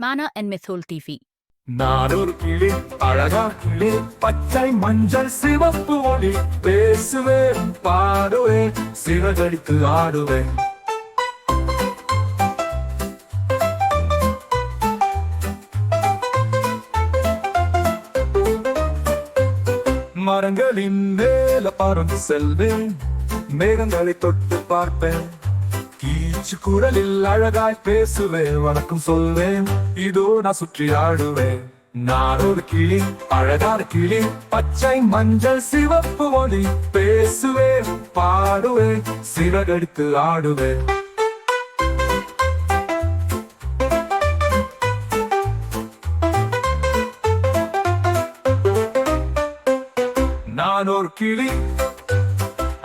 Mana and Mythol TV. நானொரு கிளி அழகா கிளி பச்சை மஞ்சள் சிவப்பு ஒளி பேசுவேன் பாடுவேன் சிறகடித்து ஆடுவேன் மரங்களின் மேல பறந்து செல்வேன் மேகங்களை தொட்டு பார்ப்பேன் கீச்சு குரலில் அழகாய் பேசுவேன் வணக்கம் சொல்வேன் இதோ நான் சுற்றி ஆடுவேன் நான் ஒரு கிளி அழகான கிளி பச்சை மஞ்சள் சிவப்பு ஒளி பேசுவேன் பாடுவேன் சிறகடித்து ஆடுவேன் நான் ஒரு கிளி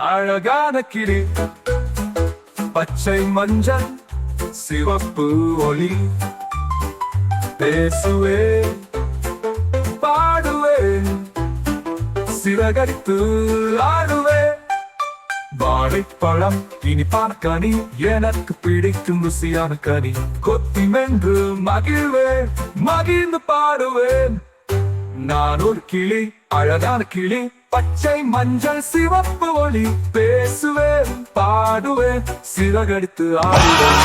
அழகான கிளி பச்சை மஞ்சள் சிவப்பு ஒளி பேசுவேன் பாடுவேன் சிறகடித்து ஆடுவேன் வாழைப்பழம் இனிப்பான கனி எனக்கு பிடிக்கும் ருசியான கனி கொத்தி மென்று மகிழ்வேன் மகிழ்ந்து பாடுவேன் நான் ஒரு கிளி அழகான கிளி பச்சை மஞ்சள் சிவப்பு ஒளி பேசுவேன் பாடுவேன் சிறகடித்து ஆடுவேன்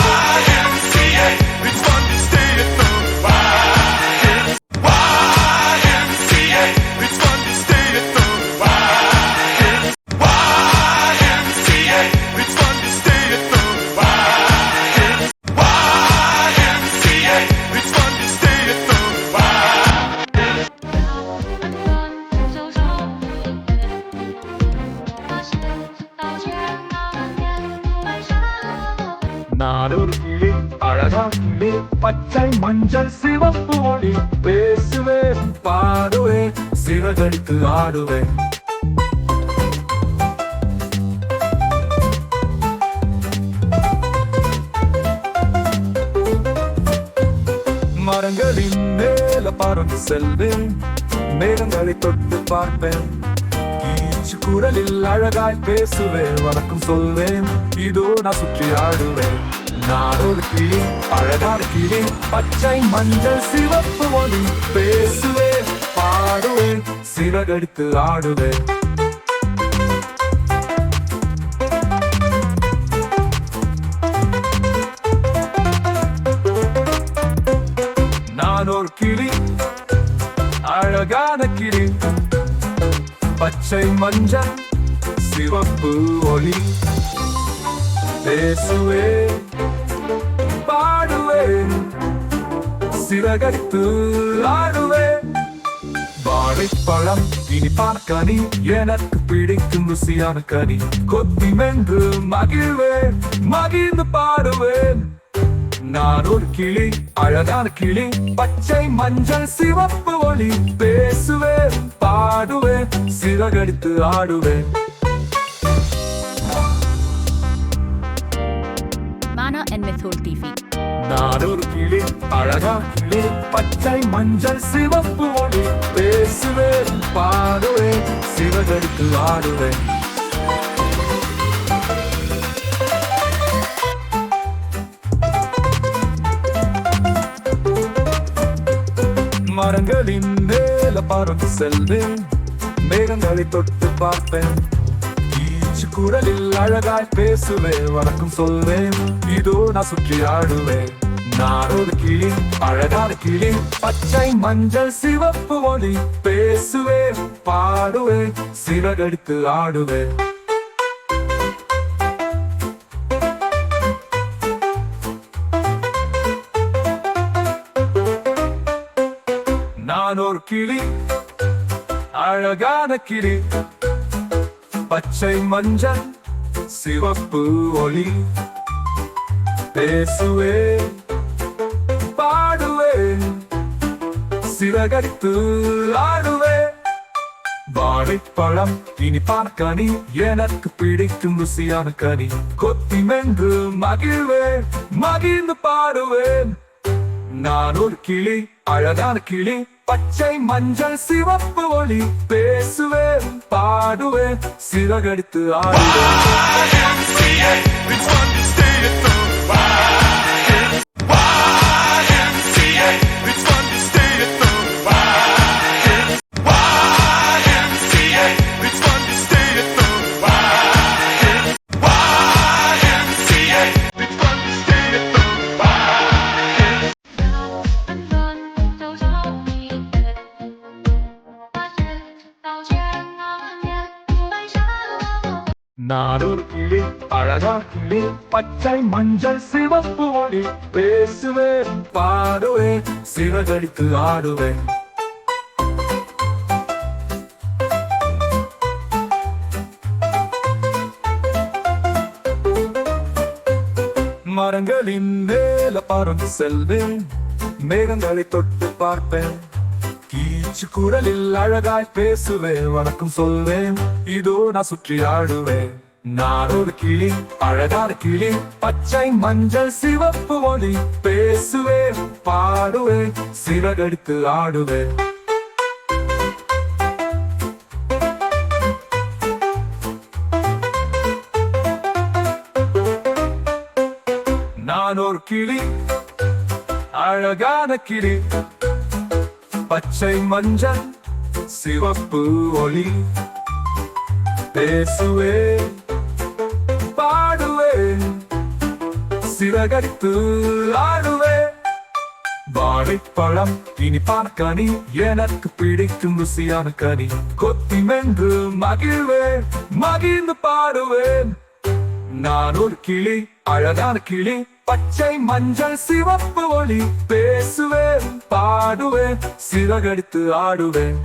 நான் ஒரு கிளி அழகா கிளி பச்சை மஞ்சள் சிவப்பு ஒளி பேசுவேன் பாடுவேன் சிறகடித்து ஆடுவேன் மரங்களின் மேல பறந்து செல்வேன் மேகங்களை தொட்டு பார்ப்பேன் கீச்சு குரலில் அழகாய் பேசுவேன் வணக்கம் சொல்வேன் இதோ நான் சுற்றி ஆடுவேன் நான் ஒரு கிளி அழகான கிளி பச்சை மஞ்சள் சிவப்பு ஒளி பேசுவேன் பாடுவேன் சிறகடித்து ஆடுவேன் நான் ஒரு கிளி அழகான கிளி பச்சை மஞ்சள் சிவப்பு ஒளி பேசுவேன் பாடுவேன் சிறகடித்து ஆடுவேன் வாழைப்பழம் இனிப்பான கனி எனக்கு பிடிக்கும் ருசியான கனி கொத்தி மென்று மகிழ்வேன் மகிழ்ந்து பாடுவேன் நான் ஒரு கிளி அழகான கிளி பச்சை மஞ்சள் சிவப்பு ஒளி பேசுவேன் பாடுவேன் சிறகடித்து ஆடுவேன் Mana and Mythol TV. நான் ஒரு கிளி அழகா கிளி பச்சை மஞ்சள் சிவப்பு ஒளி பேசுவேன் பாடுவேன் சிறகடித்து ஆடுவேன் மரங்களின் மேல பறந்து செல்வேன் மேகங்களை தொட்டு பார்ப்பேன் கீச்சு குரலில் அழகாய் பேசுவேன் வணக்கம் சொல்வேன் இதோ நான் சுற்றி ஆடுவேன் நான் ஒரு கிளி அழகான கிளி பச்சை மஞ்சள் சிவப்பு ஒளி பேசுவேன் பாடுவேன் சிறகடித்து ஆடுவேன் நான் ஒரு கிளி அழகான கிளி பச்சை மஞ்சள் சிவப்பு ஒளி பேசுவேன் பாடுவேன் சிறகடித்து ஆடுவேன் வாழைப்பழம் இனிப்பான கனி எனக்கு பிடிக்கும் ருசியான கனி கொத்தி மென்று மகிழ்வேன் மகிழ்ந்து பாடுவேன் நான் ஒரு கிளி அழகான கிளி பச்சை மஞ்சள் சிவப்பு ஒளி பேசுவேன் பாடுவேன் சிறகடித்து ஆடுவேன் It's fun to stay at the YMCA. It's fun to stay at the YMCA. It's fun to stay at the நான் ஒரு கிளி அழகா கிளி பச்சை மஞ்சள் சிவப்பு ஒளி பேசுவேன் பாடுவேன் சிறகடித்து ஆடுவேன் மரங்களின் மேல பறந்து செல்வேன் மேகங்களை தொட்டு பார்ப்பேன் கீச்சு குரலில் அழகாய் பேசுவேன் வணக்கம் சொல்வேன் இதோ நான் சுற்றி ஆடுவேன் நான் ஒரு கிளி அழகான கிளி பச்சை மஞ்சள் சிவப்பு ஒளி பேசுவேன் பாடுவேன் சிறகடித்து ஆடுவேன் நான் ஒரு கிளி அழகான கிளி பச்சை மஞ்சள் சிவப்பு ஒளி பேசுவேன் பாடுவேன் சிறகடித்து ஆடுவேன் வாழைப்பழம் இனிப்பான கனி எனக்கு பிடிக்கும் ருசியான கனி கொத்தி மென்று மகிழ்வேன் மகிழ்ந்து பாடுவேன் நான் ஒரு கிளி அழகான கிளி பச்சை மஞ்சள் சிவப்பு ஒளி பேசுவேன் பாடுவேன் சிறகடித்து ஆடுவேன்